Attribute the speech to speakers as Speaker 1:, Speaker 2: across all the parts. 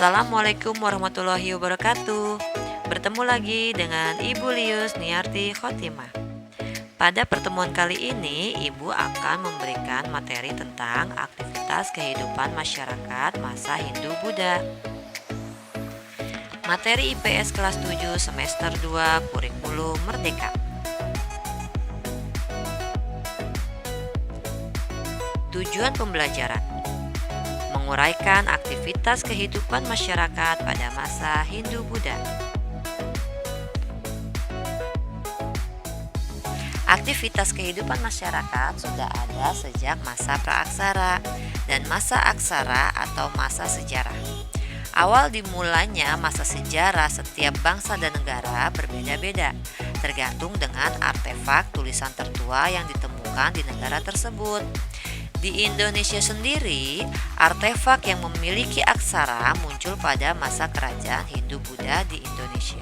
Speaker 1: Assalamualaikum warahmatullahi wabarakatuh. Bertemu lagi dengan Ibu Lius Niarti Khotimah. Pada pertemuan kali ini, Ibu akan memberikan materi tentang aktivitas kehidupan masyarakat masa Hindu-Buddha. Materi IPS kelas 7 semester 2 kurikulum Merdeka. Tujuan pembelajaran: menguraikan aktivitas kehidupan masyarakat pada masa Hindu-Buddha. Aktivitas kehidupan masyarakat sudah ada sejak masa praaksara dan masa aksara atau masa sejarah. Awal dimulainya masa sejarah setiap bangsa dan negara berbeda-beda, tergantung dengan artefak tulisan tertua yang ditemukan di negara tersebut. Di Indonesia sendiri, artefak yang memiliki aksara muncul pada masa kerajaan Hindu-Buddha di Indonesia.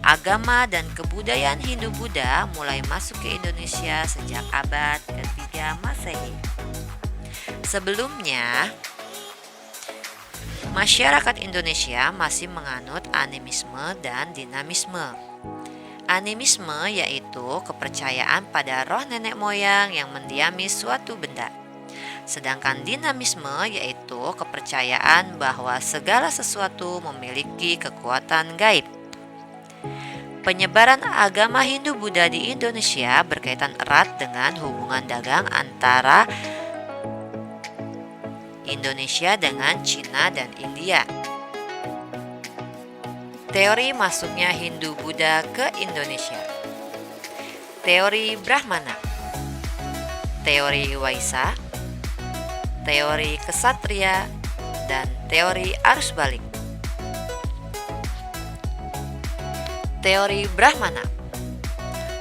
Speaker 1: Agama dan kebudayaan Hindu-Buddha mulai masuk ke Indonesia sejak abad ke-3 Masehi. Sebelumnya, masyarakat Indonesia masih menganut animisme dan dinamisme. Animisme yaitu kepercayaan pada roh nenek moyang yang mendiami suatu benda. Sedangkan dinamisme yaitu kepercayaan bahwa segala sesuatu memiliki kekuatan gaib. Penyebaran agama Hindu-Buddha di Indonesia berkaitan erat dengan hubungan dagang antara Indonesia dengan Cina dan India. Teori masuknya Hindu-Buddha ke Indonesia. Teori Brahmana, teori Waisa, teori Ksatria, dan teori arus balik. Teori Brahmana: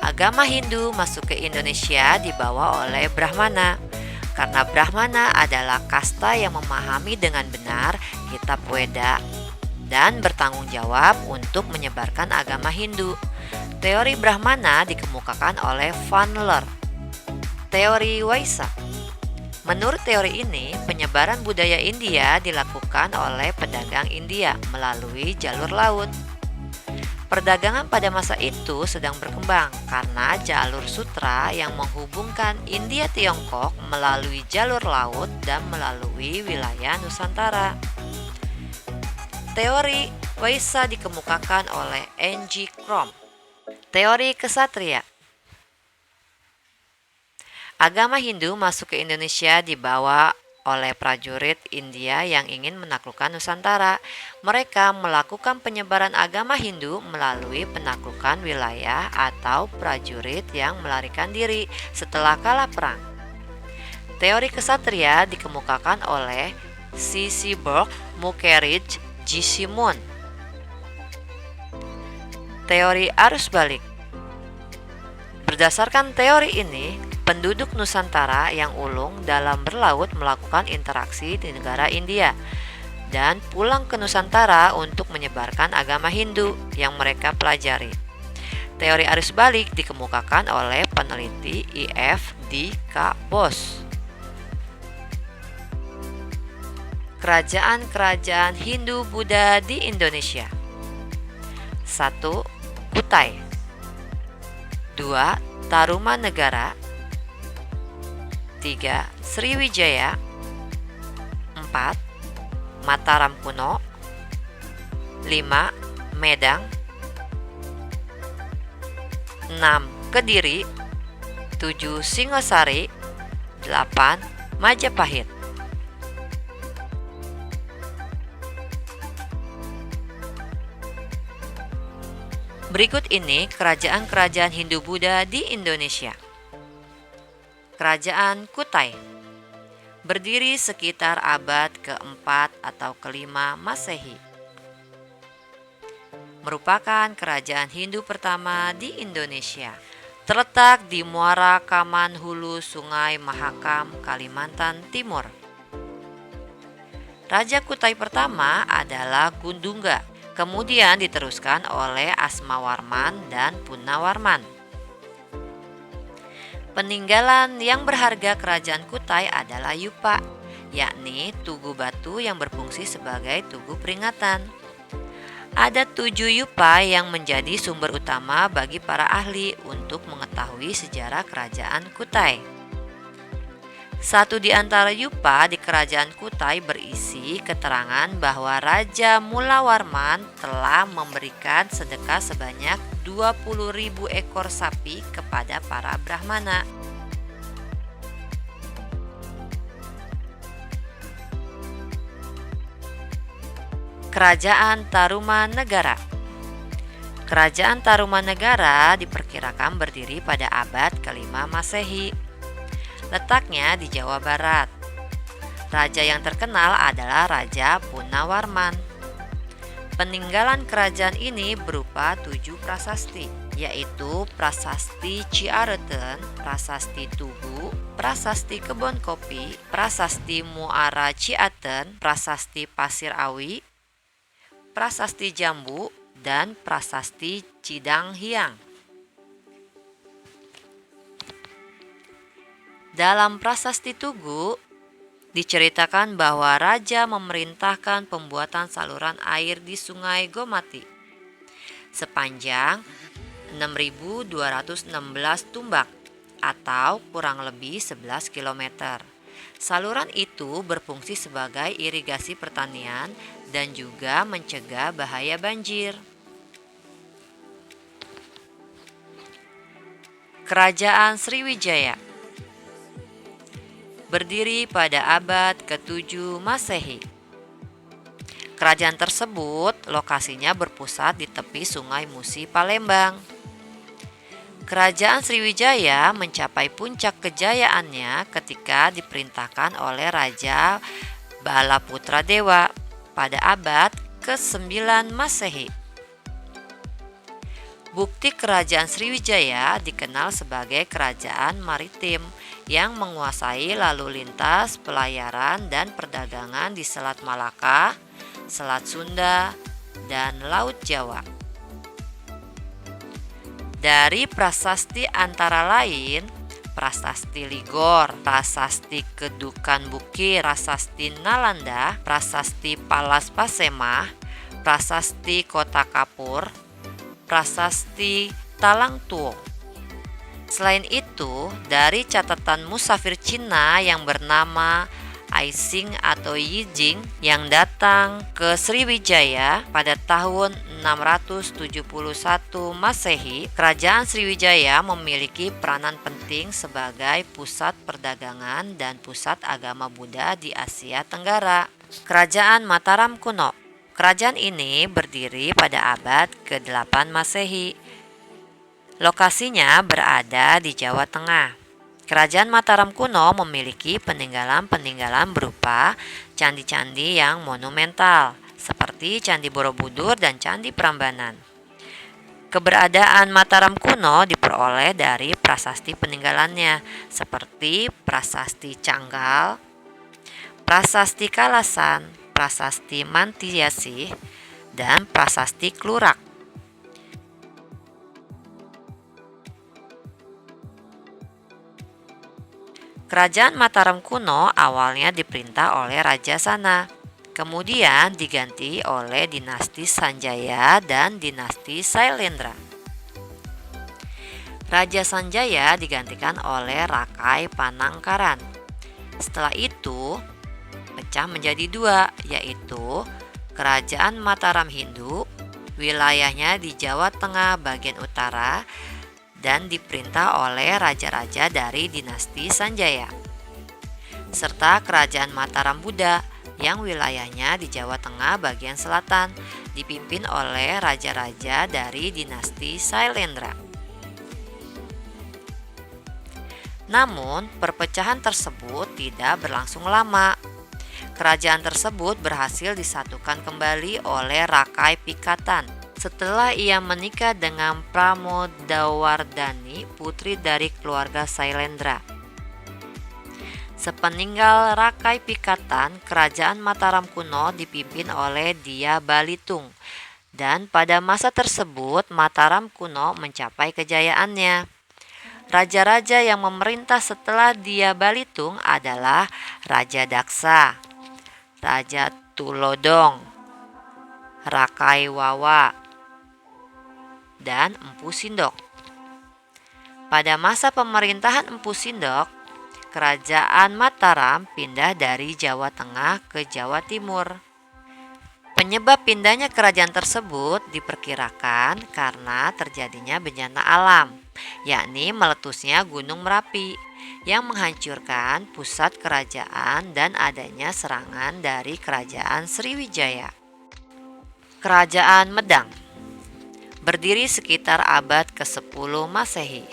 Speaker 1: agama Hindu masuk ke Indonesia dibawa oleh Brahmana, karena Brahmana adalah kasta yang memahami dengan benar kitab Weda dan bertanggung jawab untuk menyebarkan agama Hindu. Teori Brahmana dikemukakan oleh Van Leer. Teori Waisa: menurut teori ini, penyebaran budaya India dilakukan oleh pedagang India melalui jalur laut. Perdagangan pada masa itu sedang berkembang karena jalur sutra yang menghubungkan India Tiongkok melalui jalur laut dan melalui wilayah Nusantara. Teori Waisa dikemukakan oleh N.G. Krom. Teori Ksatria: agama Hindu masuk ke Indonesia dibawa oleh prajurit India yang ingin menaklukkan Nusantara. Mereka melakukan penyebaran agama Hindu melalui penaklukan wilayah atau prajurit yang melarikan diri setelah kalah perang. Teori Ksatria dikemukakan oleh C.C. Burke, Mukherjee, G.C. Moon. Teori arus balik: berdasarkan teori ini, penduduk Nusantara yang ulung dalam berlaut melakukan interaksi di negara India dan pulang ke Nusantara untuk menyebarkan agama Hindu yang mereka pelajari. Teori arus balik dikemukakan oleh peneliti I.F. D. K. Bose. Kerajaan-kerajaan Hindu-Buddha di Indonesia. 1. Kutai. 2. Tarumanegara. 3. Sriwijaya. 4. Mataram kuno. 5. Medang. 6. Kediri. 7. Singosari. 8. Majapahit. Berikut ini kerajaan-kerajaan Hindu-Buddha di Indonesia. Kerajaan Kutai berdiri sekitar abad ke-4 atau ke-5 Masehi. Merupakan kerajaan Hindu pertama di Indonesia. Terletak di Muara Kaman Hulu Sungai Mahakam, Kalimantan Timur. Raja Kutai pertama adalah Gundungga, kemudian diteruskan oleh Asmawarman dan Punawarman. Peninggalan yang berharga kerajaan Kutai adalah Yupa, yakni tugu batu yang berfungsi sebagai tugu peringatan. Ada 7 yupa yang menjadi sumber utama bagi para ahli untuk mengetahui sejarah kerajaan Kutai. Satu di antara yupa di kerajaan Kutai berisi keterangan bahwa Raja Mulawarman telah memberikan sedekah sebanyak 20.000 ekor sapi kepada para Brahmana. Kerajaan Tarumanegara. Kerajaan Tarumanegara diperkirakan berdiri pada abad ke-5 Masehi. Letaknya di Jawa Barat. Raja yang terkenal adalah Raja Punawarman. Peninggalan kerajaan ini berupa 7 prasasti, yaitu Prasasti Ciareten, Prasasti Tugu, Prasasti Kebon Kopi, Prasasti Muara Ciaten, Prasasti Pasir Awi, Prasasti Jambu, dan Prasasti Cidang Hiang. Dalam Prasasti Tugu, diceritakan bahwa raja memerintahkan pembuatan saluran air di Sungai Gomati sepanjang 6.216 tumbak atau kurang lebih 11 km. Saluran itu berfungsi sebagai irigasi pertanian dan juga mencegah bahaya banjir. Kerajaan Sriwijaya berdiri pada abad ke-7 Masehi. Kerajaan tersebut lokasinya berpusat di tepi Sungai Musi, Palembang. Kerajaan Sriwijaya mencapai puncak kejayaannya ketika diperintahkan oleh Raja Balaputra Dewa pada abad ke-9 Masehi. Bukti kerajaan Sriwijaya dikenal sebagai kerajaan maritim yang menguasai lalu lintas, pelayaran, dan perdagangan di Selat Malaka, Selat Sunda, dan Laut Jawa. Dari prasasti antara lain Prasasti Ligor, Prasasti Kedukan Bukit, Prasasti Nalanda, Prasasti Palas Pasemah, Prasasti Kota Kapur, Prasasti Talang Tuo. Selain itu, dari catatan musafir Cina yang bernama Aising atau Yijing yang datang ke Sriwijaya pada tahun 671 Masehi, kerajaan Sriwijaya memiliki peranan penting sebagai pusat perdagangan dan pusat agama Buddha di Asia Tenggara. Kerajaan Mataram kuno. Kerajaan ini berdiri pada abad ke-8 Masehi. Lokasinya berada di Jawa Tengah. Kerajaan Mataram kuno memiliki peninggalan-peninggalan berupa candi-candi yang monumental, seperti Candi Borobudur dan Candi Prambanan. Keberadaan Mataram kuno diperoleh dari prasasti peninggalannya, seperti Prasasti Canggal, Prasasti Kalasan, Prasasti Mantiasih, dan Prasasti Klurak. Kerajaan Mataram kuno awalnya diperintah oleh Raja Sana, kemudian diganti oleh dinasti Sanjaya dan dinasti Sailendra. Raja Sanjaya digantikan oleh Rakai Panangkaran. Setelah itu pecah menjadi dua, yaitu Kerajaan Mataram Hindu, wilayahnya di Jawa Tengah bagian utara, dan diperintah oleh raja-raja dari dinasti Sanjaya, serta Kerajaan Mataram Buddha yang wilayahnya di Jawa Tengah bagian selatan, dipimpin oleh raja-raja dari dinasti Sailendra. Namun, perpecahan tersebut tidak berlangsung lama. Kerajaan tersebut berhasil disatukan kembali oleh Rakai Pikatan setelah ia menikah dengan Pramodawardhani, putri dari keluarga Sailendra. Sepeninggal Rakai Pikatan, kerajaan Mataram kuno dipimpin oleh Dia Balitung, dan pada masa tersebut Mataram kuno mencapai kejayaannya. Raja-raja yang memerintah setelah dia Balitung adalah Raja Daksa, Raja Tulodong, Rakaiwawa, dan Empu Sindok. Pada masa pemerintahan Empu Sindok, Kerajaan Mataram pindah dari Jawa Tengah ke Jawa Timur. Penyebab pindahnya kerajaan tersebut diperkirakan karena terjadinya bencana alam, yakni meletusnya Gunung Merapi yang menghancurkan pusat kerajaan dan adanya serangan dari Kerajaan Sriwijaya. Kerajaan Medang berdiri sekitar abad ke-10 Masehi.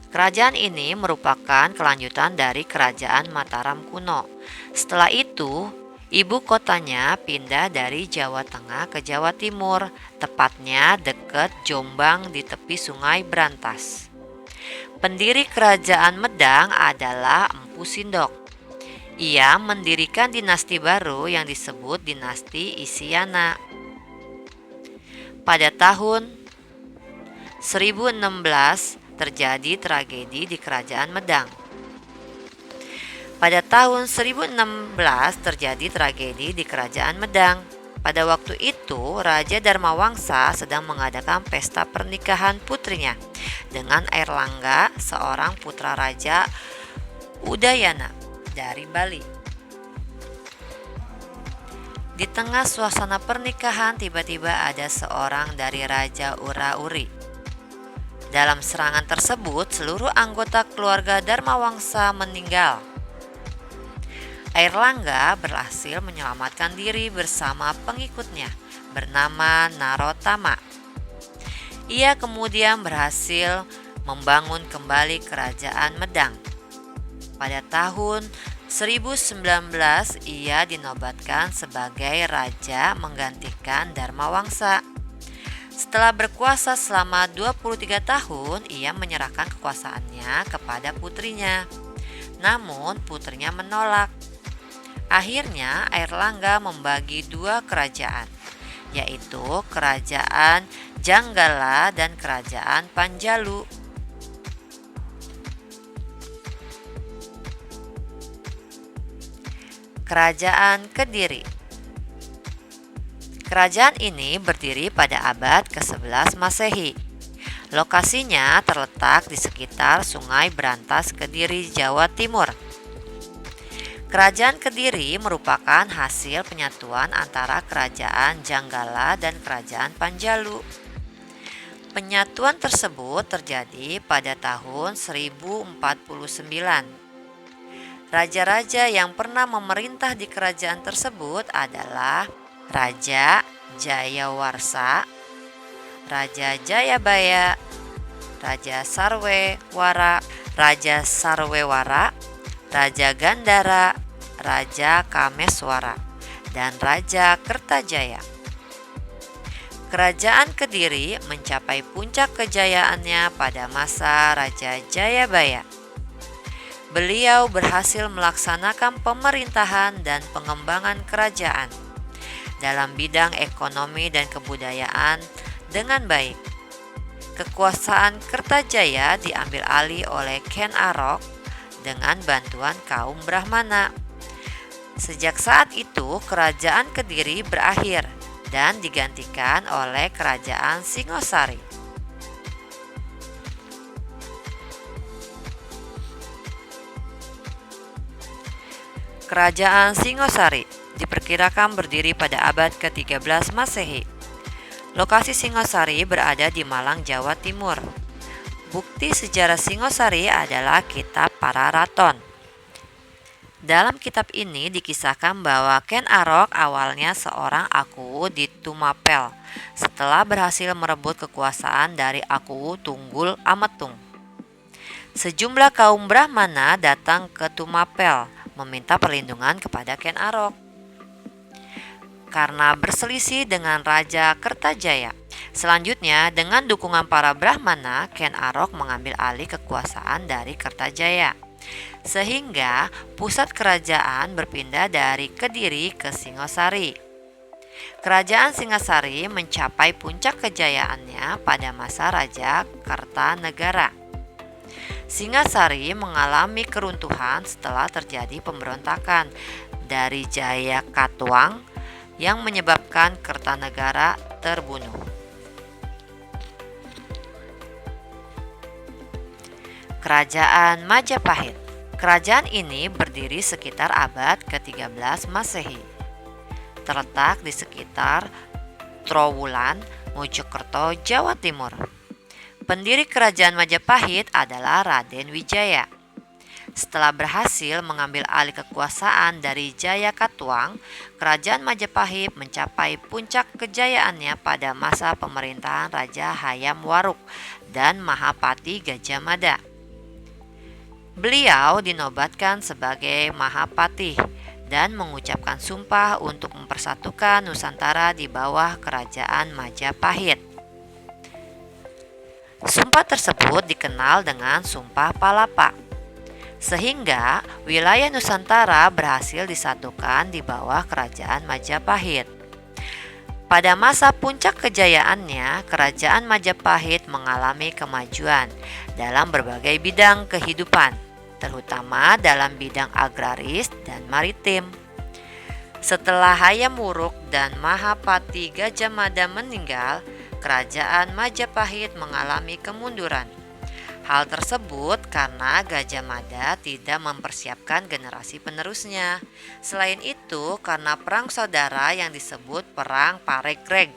Speaker 1: Kerajaan ini merupakan kelanjutan dari Kerajaan Mataram kuno. Setelah itu, ibu kotanya pindah dari Jawa Tengah ke Jawa Timur, tepatnya dekat Jombang di tepi Sungai Brantas. Pendiri Kerajaan Medang adalah Empu Sindok. Ia mendirikan dinasti baru yang disebut dinasti Isyana. Pada tahun 1016 terjadi tragedi di Kerajaan Medang. Pada tahun 1016 terjadi tragedi di Kerajaan Medang. Pada waktu itu, Raja Dharmawangsa sedang mengadakan pesta pernikahan putrinya dengan Airlangga, seorang putra Raja Udayana dari Bali. Di tengah suasana pernikahan, tiba-tiba ada seorang dari Raja Ura-uri. Dalam serangan tersebut, seluruh anggota keluarga Dharmawangsa meninggal. Airlangga berhasil menyelamatkan diri bersama pengikutnya bernama Narotama. Ia kemudian berhasil membangun kembali Kerajaan Medang. Pada tahun 1019 ia dinobatkan sebagai raja menggantikan Dharmawangsa. Setelah berkuasa selama 23 tahun, ia menyerahkan kekuasaannya kepada putrinya. Namun putrinya menolak. Akhirnya Airlangga membagi dua kerajaan, yaitu Kerajaan Janggala dan Kerajaan Panjalu. Kerajaan Kediri. Kerajaan ini berdiri pada abad ke-11 Masehi. Lokasinya terletak di sekitar Sungai Brantas, Kediri, Jawa Timur. Kerajaan Kediri merupakan hasil penyatuan antara Kerajaan Janggala dan Kerajaan Panjalu. Penyatuan tersebut terjadi pada tahun 1049. Raja-raja yang pernah memerintah di kerajaan tersebut adalah Raja Jayawarsa, Raja Jayabaya, Raja Sarwewara, Raja Gandhara, Raja Kameswara, dan Raja Kertajaya. Kerajaan Kediri mencapai puncak kejayaannya pada masa Raja Jayabaya. Beliau berhasil melaksanakan pemerintahan dan pengembangan kerajaan dalam bidang ekonomi dan kebudayaan dengan baik. Kekuasaan Kertajaya diambil alih oleh Ken Arok dengan bantuan kaum Brahmana. Sejak saat itu, Kerajaan Kediri berakhir dan digantikan oleh Kerajaan Singosari. Kerajaan Singosari diperkirakan berdiri pada abad ke-13 Masehi. Lokasi Singosari berada di Malang, Jawa Timur. Bukti sejarah Singosari adalah kitab Pararaton. Dalam kitab ini dikisahkan bahwa Ken Arok awalnya seorang Aku di Tumapel setelah berhasil merebut kekuasaan dari Aku Tunggul Ametung. Sejumlah kaum Brahmana datang ke Tumapel meminta perlindungan kepada Ken Arok. Karena berselisih dengan Raja Kertajaya. Selanjutnya, dengan dukungan para Brahmana, Ken Arok mengambil alih kekuasaan dari Kertajaya. Sehingga pusat kerajaan berpindah dari Kediri ke Singosari. Kerajaan Singosari mencapai puncak kejayaannya pada masa Raja Kertanegara. Singasari mengalami keruntuhan setelah terjadi pemberontakan dari Jayakatwang yang menyebabkan Kertanegara terbunuh. Kerajaan Majapahit. Kerajaan ini berdiri sekitar abad ke-13 Masehi. Terletak di sekitar Trowulan, Mojokerto, Jawa Timur. Pendiri kerajaan Majapahit adalah Raden Wijaya. Setelah berhasil mengambil alih kekuasaan dari Jayakatwang, kerajaan Majapahit mencapai puncak kejayaannya pada masa pemerintahan Raja Hayam Wuruk dan Mahapati Gajah Mada. Beliau dinobatkan sebagai Mahapati dan mengucapkan sumpah untuk mempersatukan Nusantara di bawah kerajaan Majapahit. Sumpah tersebut dikenal dengan Sumpah Palapa, sehingga wilayah Nusantara berhasil disatukan di bawah kerajaan Majapahit. Pada masa puncak kejayaannya, kerajaan Majapahit mengalami kemajuan dalam berbagai bidang kehidupan, terutama dalam bidang agraris dan maritim. Setelah Hayam Wuruk dan Mahapati Gajah Mada meninggal, kerajaan Majapahit mengalami kemunduran. Hal tersebut karena Gajah Mada tidak mempersiapkan generasi penerusnya. Selain itu, karena perang saudara yang disebut Perang Parekreg.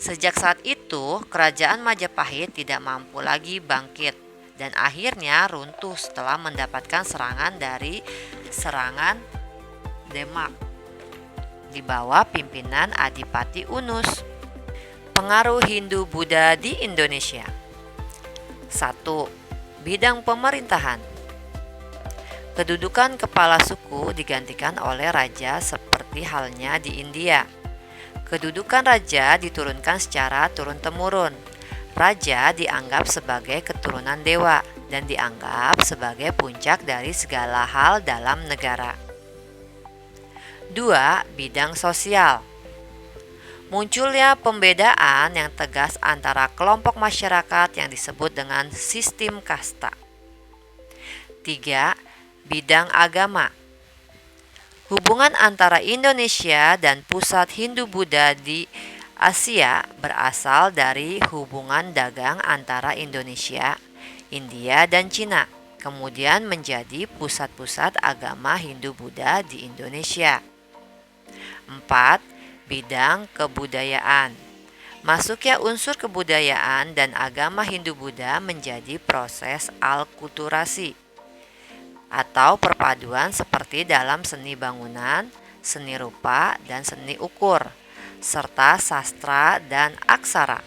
Speaker 1: Sejak saat itu, kerajaan Majapahit tidak mampu lagi bangkit dan akhirnya runtuh setelah mendapatkan serangan Demak di bawah pimpinan Adipati Unus. Pengaruh Hindu-Buddha di Indonesia. 1. Bidang pemerintahan. Kedudukan kepala suku digantikan oleh raja seperti halnya di India. Kedudukan raja diturunkan secara turun-temurun. Raja dianggap sebagai keturunan dewa dan dianggap sebagai puncak dari segala hal dalam negara. 2. Bidang sosial. Munculnya pembedaan yang tegas antara kelompok masyarakat yang disebut dengan sistem kasta. 3. Bidang agama. Hubungan antara Indonesia dan pusat Hindu-Buddha di Asia berasal dari hubungan dagang antara Indonesia, India, dan Cina, kemudian menjadi pusat-pusat agama Hindu-Buddha di Indonesia. 4. Bidang kebudayaan. Masuknya unsur kebudayaan dan agama Hindu-Buddha menjadi proses alkulturasi atau perpaduan seperti dalam seni bangunan, seni rupa, dan seni ukur, serta sastra dan aksara.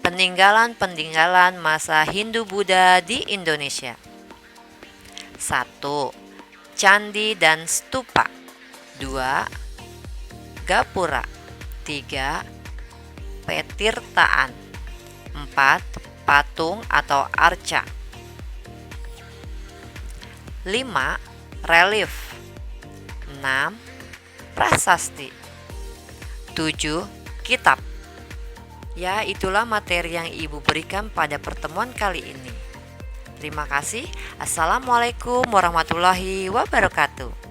Speaker 1: Peninggalan-peninggalan masa Hindu-Buddha di Indonesia. 1. Candi dan stupa. 2. Gapura. 3. Petirtaan. 4. Patung atau arca. 5. Relief. 6. Prasasti. 7. Kitab. Ya, itulah materi yang Ibu berikan pada pertemuan kali ini. Terima kasih. Assalamualaikum warahmatullahi wabarakatuh.